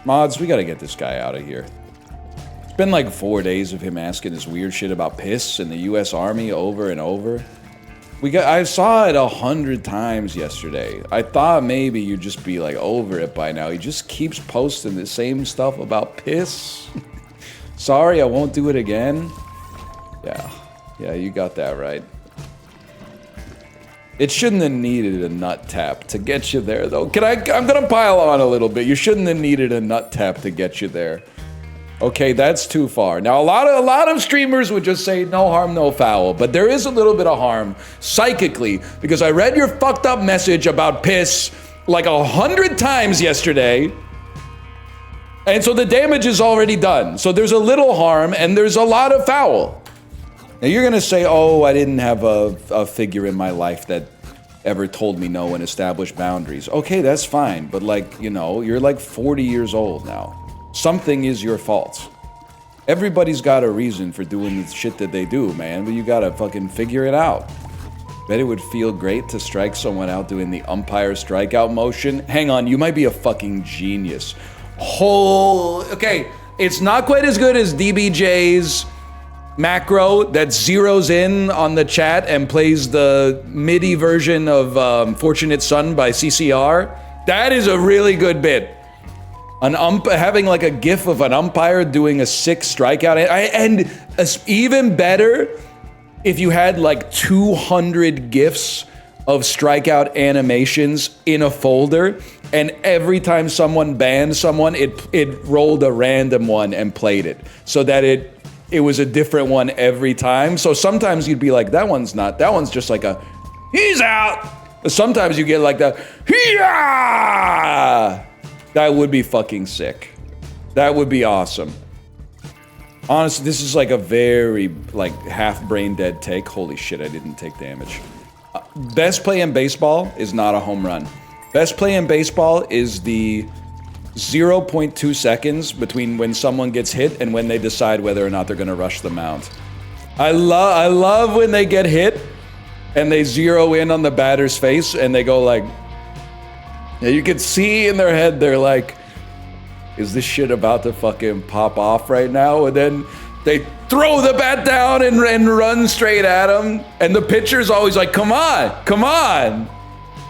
Mods, we gotta get this guy out of here. It's been like 4 days of him asking this weird shit about piss in the US Army over and over. I saw it 100 times yesterday. I thought maybe you'd just be like over it by now. He just keeps posting the same stuff about piss. Sorry, I won't do it again. Yeah, you got that right. It shouldn't have needed a nut tap to get you there, though. I'm gonna pile on a little bit. You shouldn't have needed a nut tap to get you there. Okay, that's too far. Now, a lot of streamers would just say no harm, no foul, but there is a little bit of harm psychically because I read your fucked up message about piss like 100 times yesterday, and so the damage is already done. So there's a little harm and there's a lot of foul. Now you're gonna say, oh, I didn't have a figure in my life that ever told me no and established boundaries. Okay, that's fine, but like, you know, you're like 40 years old now. Something is your fault. Everybody's got a reason for doing the shit that they do, man, but you gotta fucking figure it out. Bet it would feel great to strike someone out doing the umpire strikeout motion. Hang on, you might be a fucking genius. Okay, it's not quite as good as DBJ's macro that zeroes in on the chat and plays the MIDI version of Fortunate Son by CCR. That is a really good bit. Having like a gif of an umpire doing a sick strikeout, and even better if you had like 200 gifs of strikeout animations in a folder, and every time someone banned someone, it rolled a random one and played it, so that it was a different one every time. So sometimes you'd be like, that one's just like a, he's out. But sometimes you get like the, yeah. That would be fucking sick. That would be awesome. Honestly, this is like a very like half brain dead take. Holy shit, I didn't take damage. Best play in baseball is not a home run. Best play in baseball is the 0.2 seconds between when someone gets hit and when they decide whether or not they're gonna rush the mound. I love when they get hit and they zero in on the batter's face and they go like, you can see in their head, they're like, is this shit about to fucking pop off right now? And then they throw the bat down and run straight at him. And the pitcher's always like, come on, come on.